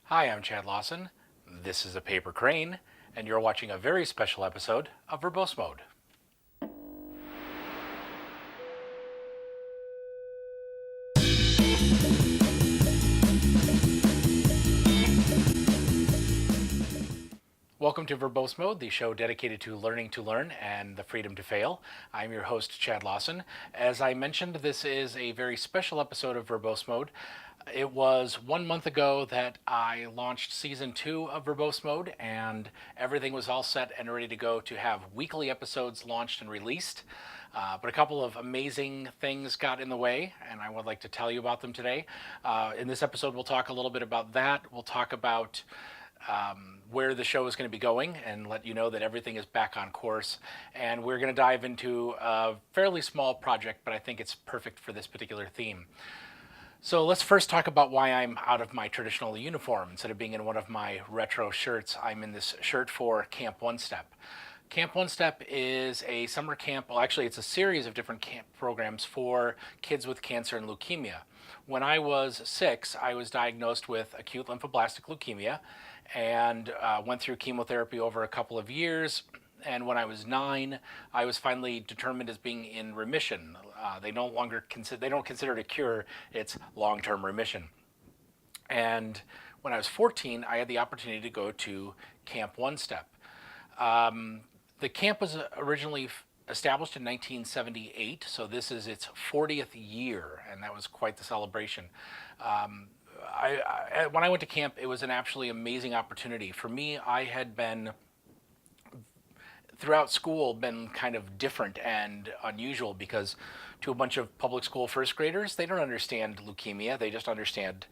Hi, I'm Chad Lawson. This is a paper crane, and you're watching a very special episode of Verbose Mode. Welcome to Verbose Mode, the show dedicated to learning to learn and the freedom to fail. I'm your host, Chad Lawson. As I mentioned, this is a very special episode of Verbose Mode. It was 1 month ago that I launched season 2 of Verbose Mode, and everything was all set and ready to go to have weekly episodes launched and released. But a couple of amazing things got in the way, and I would like to tell you about them today. In this episode, we'll talk a little bit about that. We'll talk about where the show is going to be going and let you know that everything is back on course. And we're going to dive into a fairly small project, but I think it's perfect for this particular theme. So let's first talk about why I'm out of my traditional uniform. Instead of being in one of my retro shirts, I'm in this shirt for Camp One Step. Camp One Step is a summer camp. Well, actually, it's a series of different camp programs for kids with cancer and leukemia. When I was 6, I was diagnosed with acute lymphoblastic leukemia and went through chemotherapy over a couple of years. And when I was 9, I was finally determined as being in remission. They don't consider it a cure; it's long-term remission. And when I was 14, I had the opportunity to go to Camp One Step. The camp was originally established in 1978, so this is its 40th year, and that was quite the celebration. When I went to camp, it was an absolutely amazing opportunity. For me, I had been, throughout school, been kind of different and unusual because to a bunch of public school first graders, they don't understand leukemia, they just understand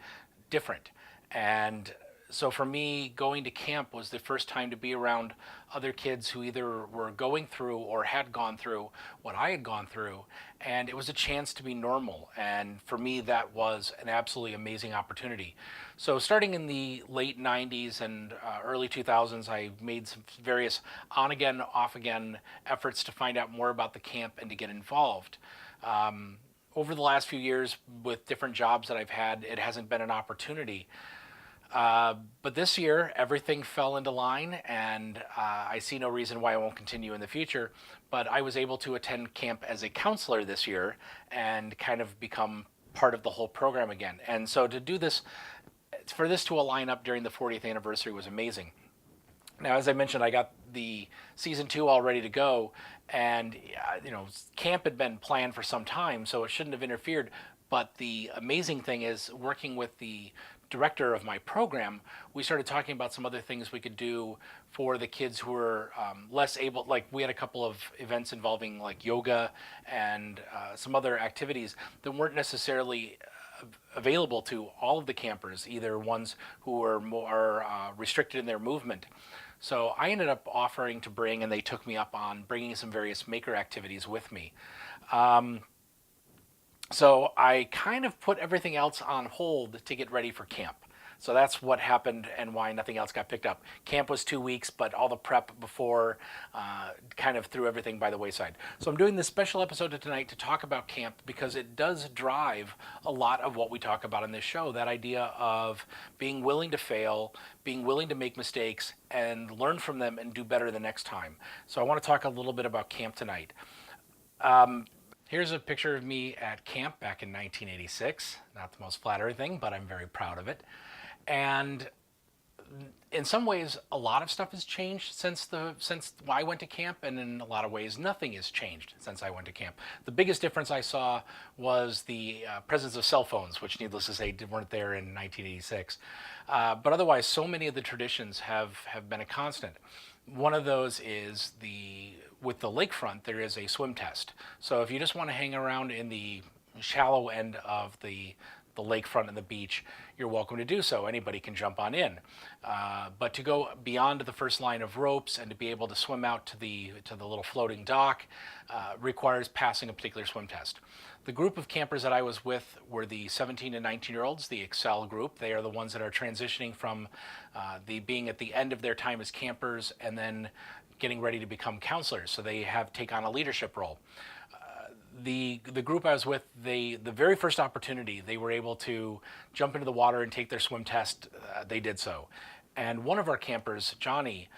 different. And so for me, going to camp was the first time to be around other kids who either were going through or had gone through what I had gone through, and it was a chance to be normal. And for me, that was an absolutely amazing opportunity. So starting in the late 90s and early 2000s, I made some various on-again, off-again efforts to find out more about the camp and to get involved. Over the last few years, with different jobs that I've had, it hasn't been an opportunity. But this year, everything fell into line, and I see no reason why I won't continue in the future. But I was able to attend camp as a counselor this year and kind of become part of the whole program again. And so to do this, for this to align up during the 40th anniversary was amazing. Now, as I mentioned, I got the season 2 all ready to go, and camp had been planned for some time, so it shouldn't have interfered. But the amazing thing is, working with the director of my program, we started talking about some other things we could do for the kids who were less able. Like, we had a couple of events involving like yoga and some other activities that weren't necessarily available to all of the campers, either ones who were more restricted in their movement. So I ended up offering to bring, and they took me up on bringing some various maker activities with me. So I kind of put everything else on hold to get ready for camp. So that's what happened and why nothing else got picked up. Camp was 2 weeks, but all the prep before kind of threw everything by the wayside. So I'm doing this special episode tonight to talk about camp because it does drive a lot of what we talk about in this show, that idea of being willing to fail, being willing to make mistakes, and learn from them and do better the next time. So I want to talk a little bit about camp tonight. Here's a picture of me at camp back in 1986. Not the most flattering thing, but I'm very proud of it. And in some ways, a lot of stuff has changed since I went to camp, and in a lot of ways, nothing has changed since I went to camp. The biggest difference I saw was the presence of cell phones, which, needless to say, weren't there in 1986. But otherwise, so many of the traditions have been a constant. One of those is with the lakefront, there is a swim test. So if you just want to hang around in the shallow end of the lakefront and the beach, you're welcome to do so. Anybody can jump on in. But to go beyond the first line of ropes and to be able to swim out to the little floating dock requires passing a particular swim test. The group of campers that I was with were the 17 and 19-year-olds, the Excel group. They are the ones that are transitioning from being at the end of their time as campers and then getting ready to become counselors. So they take on a leadership role. the group I was with, the very first opportunity they were able to jump into the water and take their swim test, they did so. And one of our campers, Johnny,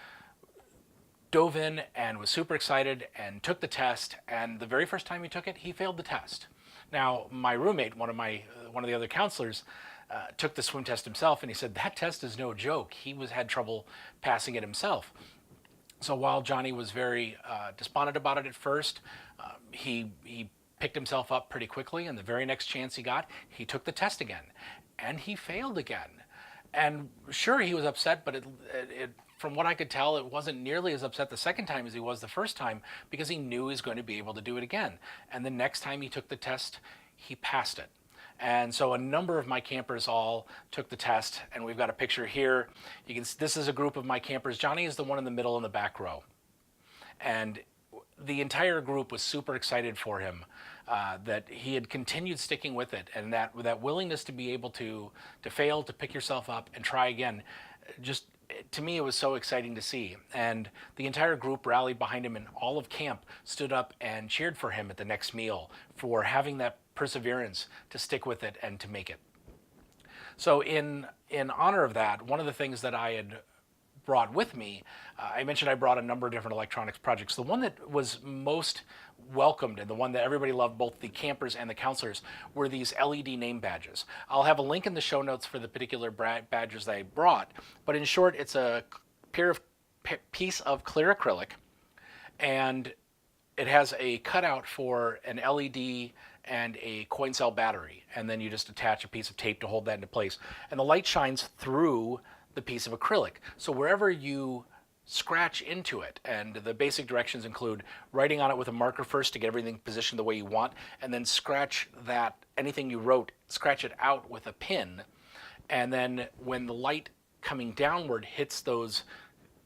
dove in and was super excited and took the test. And the very first time he took it, he failed the test. Now, my roommate, one of the other counselors, took the swim test himself, and he said that test is no joke. He had trouble passing it himself. So while Johnny was very despondent about it at first, he picked himself up pretty quickly, and the very next chance he got, he took the test again, and he failed again. And sure, he was upset, but from what I could tell, it wasn't nearly as upset the second time as he was the first time, because he knew he was going to be able to do it again. And the next time he took the test, he passed it. And so a number of my campers all took the test, and we've got a picture here. This is a group of my campers. Johnny is the one in the middle in the back row. And the entire group was super excited for him, that he had continued sticking with it, and that willingness to be able to fail, to pick yourself up and try again, just to me it was so exciting to see. And the entire group rallied behind him, and all of camp stood up and cheered for him at the next meal for having that perseverance to stick with it and to make it. So in honor of that, one of the things that I had brought with me, I mentioned I brought a number of different electronics projects. The one that was most welcomed and the one that everybody loved, both the campers and the counselors, were these LED name badges. I'll have a link in the show notes for the particular badges that I brought, but in short, it's a piece of clear acrylic, and it has a cutout for an LED and a coin cell battery, and then you just attach a piece of tape to hold that into place. And the light shines through the piece of acrylic. So wherever you scratch into it, and the basic directions include writing on it with a marker first to get everything positioned the way you want, and then scratch that, anything you wrote, scratch it out with a pin, and then when the light coming downward hits those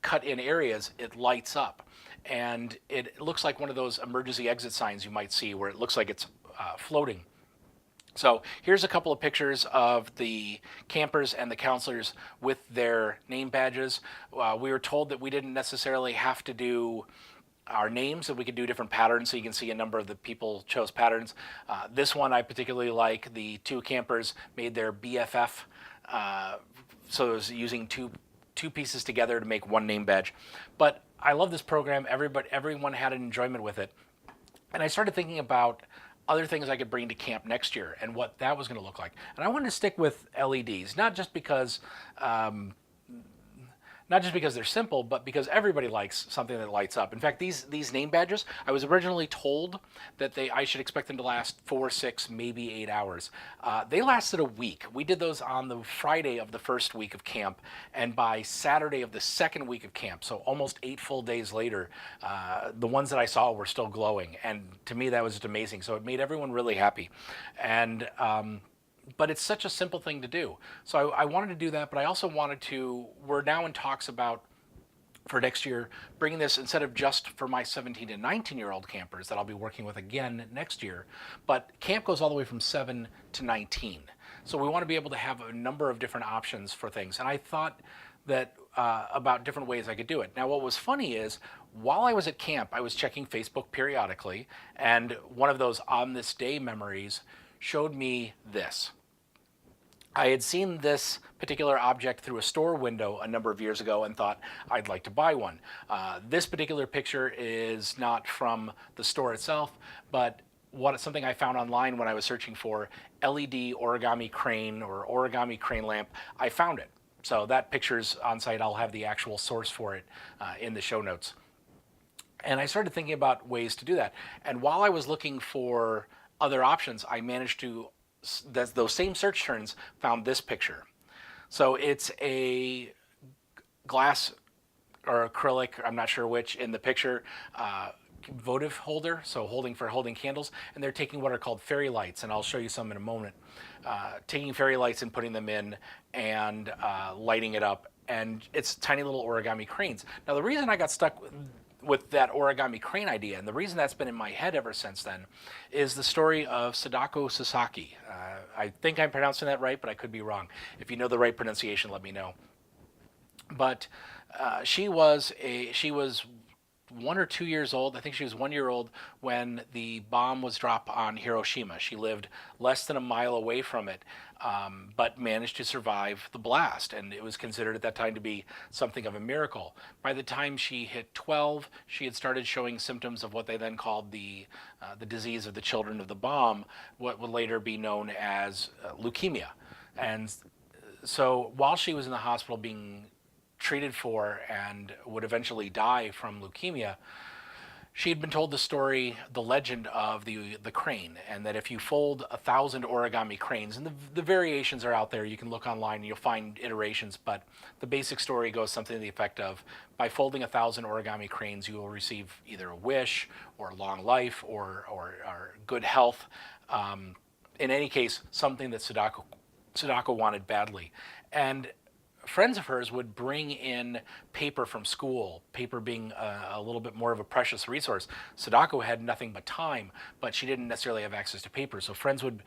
cut in areas, it lights up. And it looks like one of those emergency exit signs you might see where it looks like it's floating. So here's a couple of pictures of the campers and the counselors with their name badges. We were told that we didn't necessarily have to do our names, that we could do different patterns, so you can see a number of the people chose patterns. This one I particularly like. The two campers made their BFF, so it was using two pieces together to make one name badge. But I love this program. Everyone had an enjoyment with it. And I started thinking about other things I could bring to camp next year and what that was going to look like. And I wanted to stick with LEDs, not just because they're simple, but because everybody likes something that lights up. In fact, these name badges, I was originally told that I should expect them to last 4, 6, maybe 8 hours. They lasted a week. We did those on the Friday of the first week of camp, and by Saturday of the second week of camp, so almost 8 full days later, the ones that I saw were still glowing. And to me, that was just amazing. So it made everyone really happy. And but it's such a simple thing to do. So I wanted to do that, but I also wanted to, we're now in talks about, for next year, bringing this instead of just for my 17 to 19-year-old campers that I'll be working with again next year, but camp goes all the way from 7 to 19. So we want to be able to have a number of different options for things. And I thought that about different ways I could do it. Now, what was funny is, while I was at camp, I was checking Facebook periodically, and one of those on this day memories showed me this. I had seen this particular object through a store window a number of years ago and thought I'd like to buy one. This particular picture is not from the store itself, but something I found online when I was searching for LED origami crane or origami crane lamp. I found it. So that picture's on site. I'll have the actual source for it in the show notes. And I started thinking about ways to do that. And while I was looking for other options, I managed to, those same search terms, found this picture. So it's a glass or acrylic, I'm not sure which, in the picture, votive holder, so holding candles, and they're taking what are called fairy lights, and I'll show you some in a moment. Taking fairy lights and putting them in and lighting it up, and it's tiny little origami cranes. Now, the reason I got stuck with that origami crane idea, and the reason that's been in my head ever since then, is the story of Sadako Sasaki. I think I'm pronouncing that right, but I could be wrong. If you know the right pronunciation, let me know. But she was 1 or 2 years old. I think she was 1 year old when the bomb was dropped on Hiroshima. She lived less than a mile away from it, but managed to survive the blast. And it was considered at that time to be something of a miracle. By the time she hit 12, she had started showing symptoms of what they then called the disease of the children of the bomb, what would later be known as leukemia. And so while she was in the hospital being treated for and would eventually die from leukemia, she had been told the story, the legend of the crane, and that if you fold 1,000 origami cranes, and the variations are out there, you can look online and you'll find iterations, but the basic story goes something to the effect of, by folding 1,000 origami cranes, you will receive either a wish or long life or good health. In any case, something that Sadako wanted badly. And friends of hers would bring in paper from school, paper being a little bit more of a precious resource. Sadako had nothing but time, but she didn't necessarily have access to paper. So friends would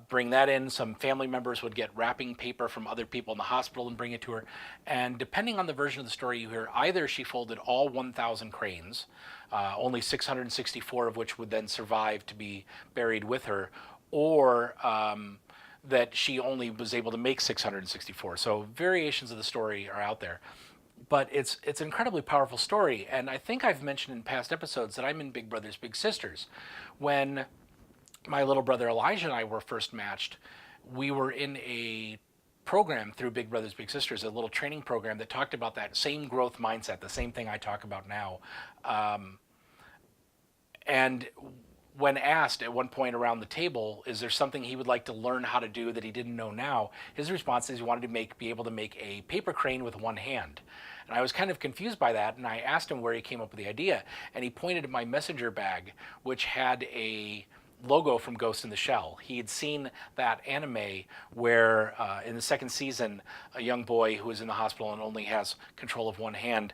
bring that in. Some family members would get wrapping paper from other people in the hospital and bring it to her. And depending on the version of the story you hear, either she folded all 1,000 cranes, only 664 of which would then survive to be buried with her, or that she only was able to make 664. So variations of the story are out there. But it's an incredibly powerful story. And I think I've mentioned in past episodes that I'm in Big Brothers Big Sisters. When my little brother Elijah and I were first matched, we were in a program through Big Brothers Big Sisters, a little training program that talked about that same growth mindset, the same thing I talk about now. And when asked at one point around the table, is there something he would like to learn how to do that he didn't know now, his response is he wanted to be able to make a paper crane with one hand. And I was kind of confused by that, and I asked him where he came up with the idea, and he pointed at my messenger bag, which had a logo from Ghost in the Shell. He had seen that anime where in the second season, a young boy who is in the hospital and only has control of one hand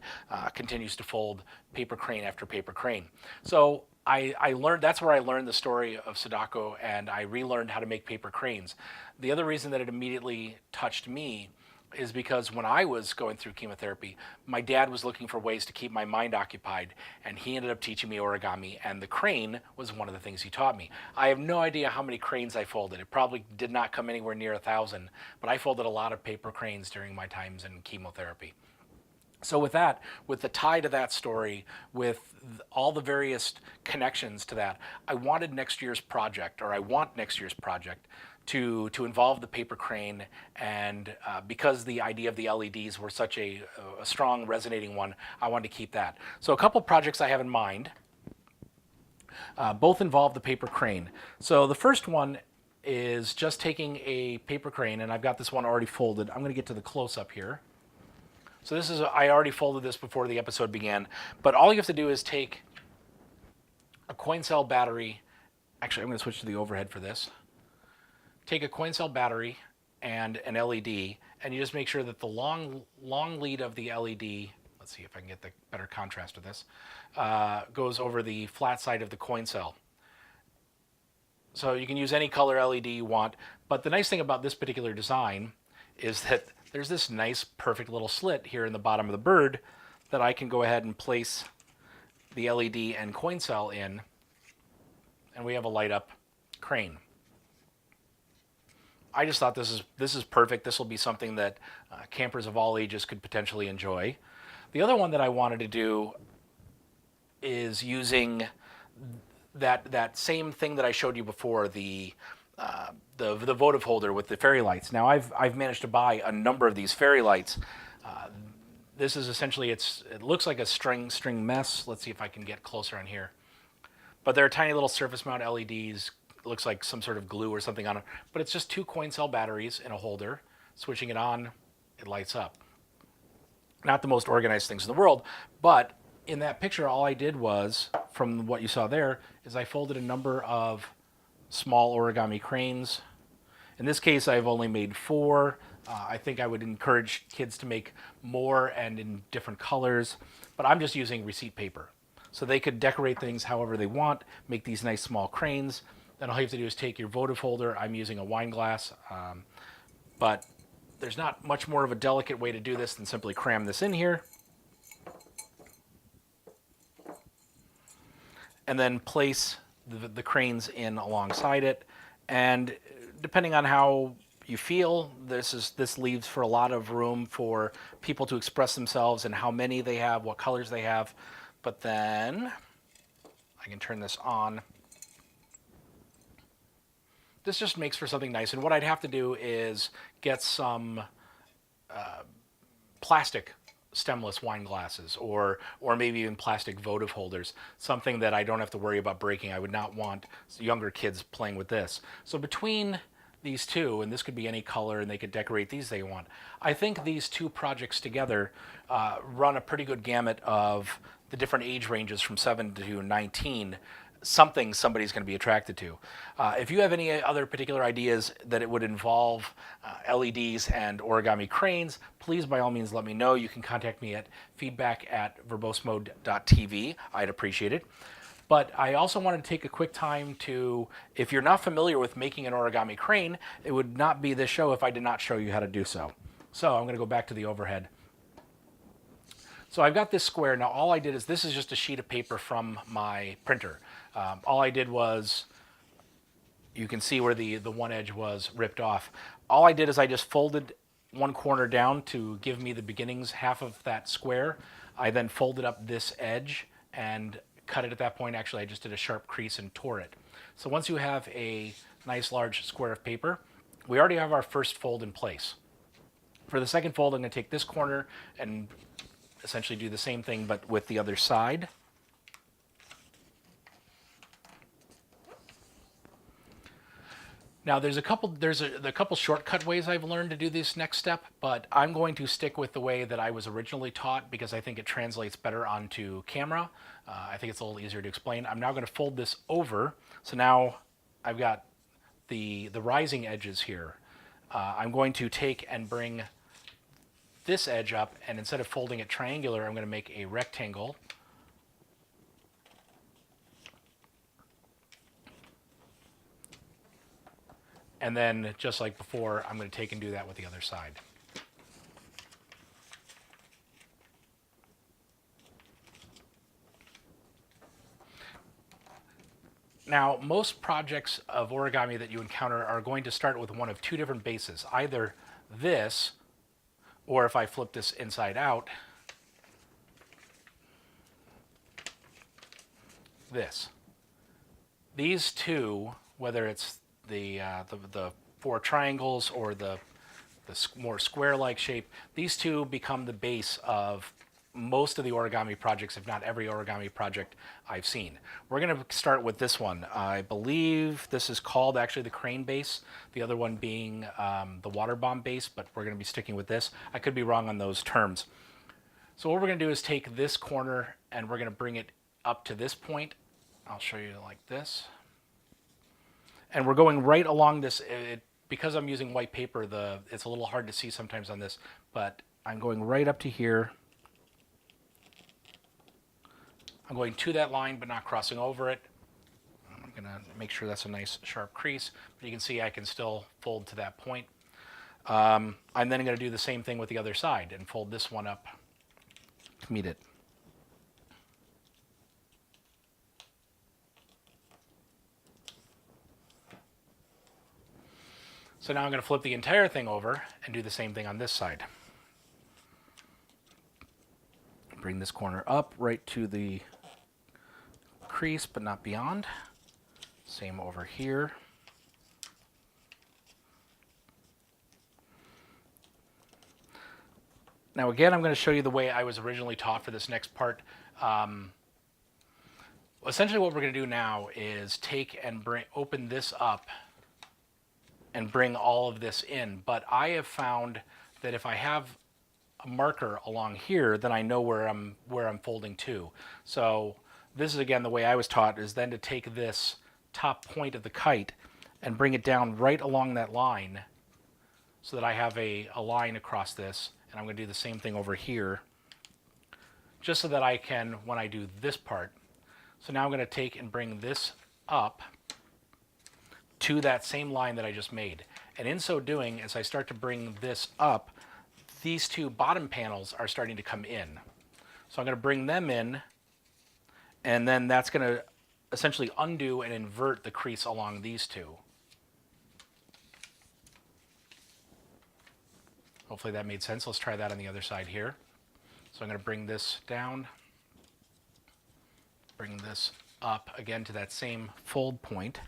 continues to fold paper crane after paper crane. So I learned, that's where I learned the story of Sadako, and I relearned how to make paper cranes. The other reason that it immediately touched me is because when I was going through chemotherapy, my dad was looking for ways to keep my mind occupied, and he ended up teaching me origami, and the crane was one of the things he taught me. I have no idea how many cranes I folded. It probably did not come anywhere near 1,000, but I folded a lot of paper cranes during my times in chemotherapy. So with that, with the tie to that story, with all the various connections to that, I want next year's project to involve the paper crane, and because the idea of the LEDs were such a strong resonating one, I wanted to keep that. So a couple projects I have in mind, both involve the paper crane. So the first one is just taking a paper crane, and I've got this one already folded. I'm going to get to the close-up here. So this is, I already folded this before the episode began, but all you have to do is take a coin cell battery. Actually, I'm going to switch to the overhead for this. Take a coin cell battery and an LED, and you just make sure that the long lead of the LED, let's see if I can get the better contrast of this, goes over the flat side of the coin cell. So you can use any color LED you want, but the nice thing about this particular design is that there's this nice, perfect little slit here in the bottom of the bird that I can go ahead and place the LED and coin cell in, and we have a light-up crane. I just thought this is perfect. This will be something that campers of all ages could potentially enjoy. The other one that I wanted to do is using that same thing that I showed you before, the votive holder with the fairy lights. Now I've managed to buy a number of these fairy lights. This is essentially, it looks like a string mess. Let's see if I can get closer on here. But they're tiny little surface mount LEDs. It looks like some sort of glue or something on it. But it's just 2 coin cell batteries in a holder. Switching it on, it lights up. Not the most organized things in the world, but in that picture, all I did was, from what you saw there, is I folded a number of small origami cranes. In this case, I've only made 4. I think I would encourage kids to make more and in different colors, but I'm just using receipt paper. So they could decorate things however they want, make these nice small cranes. Then all you have to do is take your votive holder. I'm using a wine glass, but there's not much more of a delicate way to do this than simply cram this in here. and then place the cranes in alongside it. And depending on how you feel, this leaves for a lot of room for people to express themselves and how many they have, what colors they have. But then I can turn this on. This just makes for something nice. And what I'd have to do is get some plastic stemless wine glasses, or maybe even plastic votive holders, something that I don't have to worry about breaking. I would not want younger kids playing with this. So between these two, and this could be any color and they could decorate these they want, I think these two projects together run a pretty good gamut of the different age ranges from 7 to 19, something somebody's going to be attracted to. If you have any other particular ideas that it would involve LEDs and origami cranes, please by all means let me know. You can contact me at feedback@verbosemode.tv. I'd appreciate it. But I also wanted to take a quick time to, if you're not familiar with making an origami crane, it would not be this show if I did not show you how to do so. So I'm going to go back to the overhead. So I've got this square. Now all I did is, this is just a sheet of paper from my printer. All I did was, you can see where the one edge was ripped off. All I did is I just folded one corner down to give me the beginnings half of that square. I then folded up this edge and cut it at that point. Actually, I just did a sharp crease and tore it. So once you have a nice large square of paper, we already have our first fold in place. For the second fold, I'm going to take this corner and essentially do the same thing but with the other side. Now there's a couple shortcut ways I've learned to do this next step, but I'm going to stick with the way that I was originally taught because I think it translates better onto camera. I think it's a little easier to explain. I'm now going to fold this over, so now I've got the rising edges here. I'm going to take and bring this edge up, and instead of folding it triangular, I'm going to make a rectangle. And then, just like before, I'm going to take and do that with the other side. Now, most projects of origami that you encounter are going to start with one of two different bases. Either this, or if I flip this inside out, this. These two, whether it's the four triangles or the more square-like shape, these two become the base of most of the origami projects, if not every origami project I've seen. We're going to start with this one. I believe this is called actually the crane base, the other one being the water bomb base, but we're going to be sticking with this. I could be wrong on those terms. So what we're going to do is take this corner and we're going to bring it up to this point. I'll show you like this. And we're going right along this. Because I'm using white paper, it's a little hard to see sometimes on this, but I'm going right up to here. I'm going to that line, but not crossing over it. I'm going to make sure that's a nice sharp crease, but you can see I can still fold to that point. I'm then going to do the same thing with the other side and fold this one up to meet it. So now I'm going to flip the entire thing over and do the same thing on this side. Bring this corner up right to the crease, but not beyond. Same over here. Now again, I'm going to show you the way I was originally taught for this next part. Essentially what we're going to do now is take and open this up and bring all of this in. But I have found that if I have a marker along here, then I know where I'm folding to. So this is again the way I was taught, is then to take this top point of the kite and bring it down right along that line so that I have a line across this. And I'm going to do the same thing over here, just so that I can, when I do this part. So now I'm going to take and bring this up to that same line that I just made. And in so doing, as I start to bring this up, these two bottom panels are starting to come in. So I'm going to bring them in, and then that's going to essentially undo and invert the crease along these two. Hopefully that made sense. Let's try that on the other side here. So I'm going to bring this down, bring this up again to that same fold point.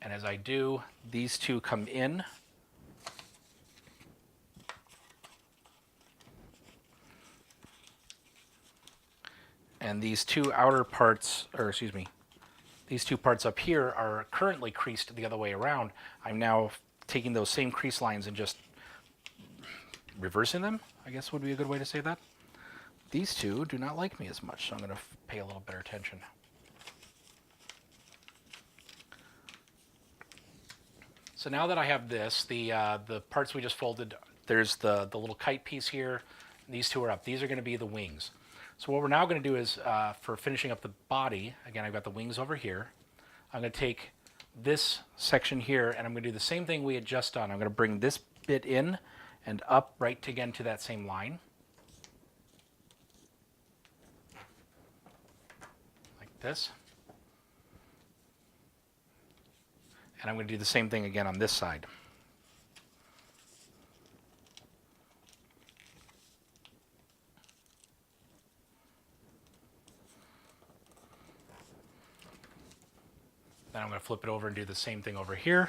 And as I do, these two come in. And these two outer parts, or excuse me, these two parts up here are currently creased the other way around. I'm now taking those same crease lines and just reversing them, I guess would be a good way to say that. These two do not like me as much, so I'm going to pay a little better attention. So now that I have this, the parts we just folded, there's the little kite piece here. These two are up. These are going to be the wings. So what we're now going to do is, for finishing up the body, again, I've got the wings over here. I'm going to take this section here, and I'm going to do the same thing we had just done. I'm going to bring this bit in and up right again to that same line. Like this. And I'm going to do the same thing again on this side. Then I'm going to flip it over and do the same thing over here.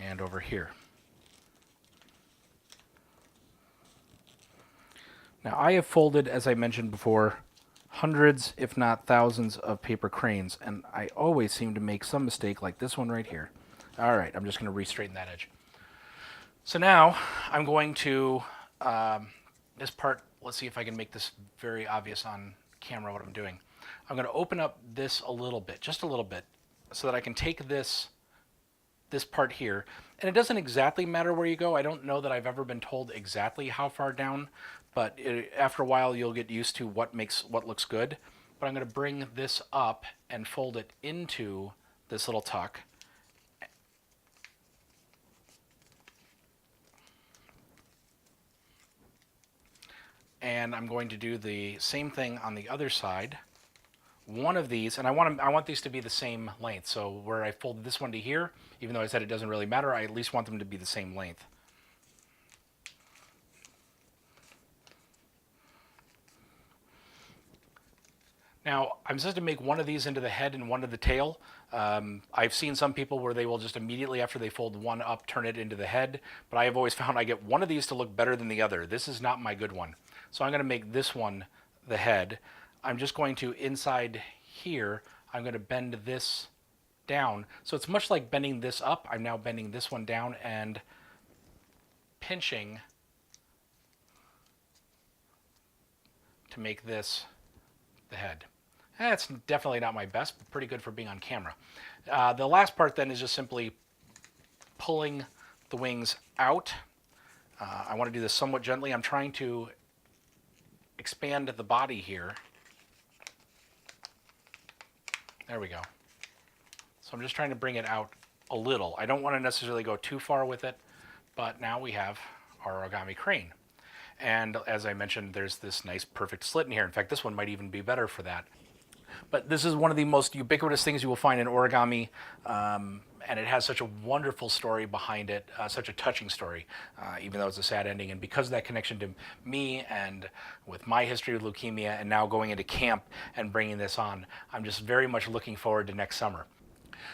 And over here. Now I have folded, as I mentioned before, hundreds, if not thousands, of paper cranes, and I always seem to make some mistake like this one right here. All right, I'm just going to re-straighten that edge. So now I'm going to, this part, let's see if I can make this very obvious on camera what I'm doing. I'm going to open up this a little bit, just a little bit, so that I can take this part here. And it doesn't exactly matter where you go. I don't know that I've ever been told exactly how far down, but after a while you'll get used to what looks good. But I'm going to bring this up and fold it into this little tuck. And I'm going to do the same thing on the other side. One of these, and I want these to be the same length. So where I folded this one to here, even though I said it doesn't really matter, I at least want them to be the same length. Now, I'm supposed to make one of these into the head and one to the tail. I've seen some people where they will just immediately after they fold one up, turn it into the head. But I have always found I get one of these to look better than the other. This is not my good one. So I'm going to make this one the head. I'm just going to, inside here, I'm going to bend this down. So it's much like bending this up. I'm now bending this one down and pinching to make this the head. That's definitely not my best, but pretty good for being on camera. The last part then is just simply pulling the wings out. I want to do this somewhat gently. I'm trying to expand the body here. There we go. So I'm just trying to bring it out a little. I don't want to necessarily go too far with it, but now we have our origami crane. And as I mentioned, there's this nice perfect slit in here. In fact, this one might even be better for that. But this is one of the most ubiquitous things you will find in origami, and it has such a wonderful story behind it, such a touching story, even though it's a sad ending. And because of that connection to me and with my history with leukemia and now going into camp and bringing this on, I'm just very much looking forward to next summer.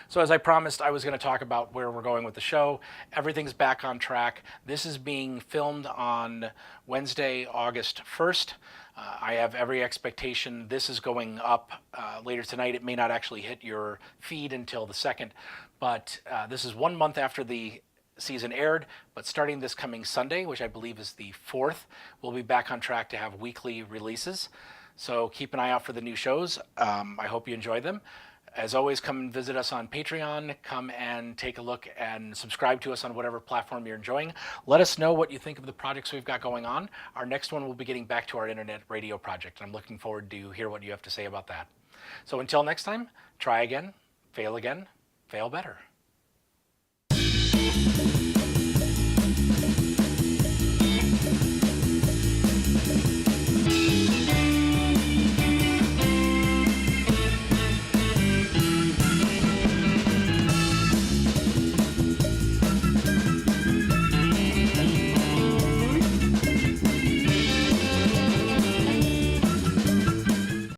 So as I promised, I was going to talk about where we're going with the show. Everything's back on track. This is being filmed on Wednesday, August 1st. I have every expectation this is going up later tonight. It may not actually hit your feed until the 2nd, but this is 1 month after the season aired. But starting this coming Sunday, which I believe is the 4th, we'll be back on track to have weekly releases. So keep an eye out for the new shows. I hope you enjoy them. As always, come and visit us on Patreon. Come and take a look and subscribe to us on whatever platform you're enjoying. Let us know what you think of the projects we've got going on. Our next one will be getting back to our internet radio project. I'm looking forward to hear what you have to say about that. So until next time, try again, fail better.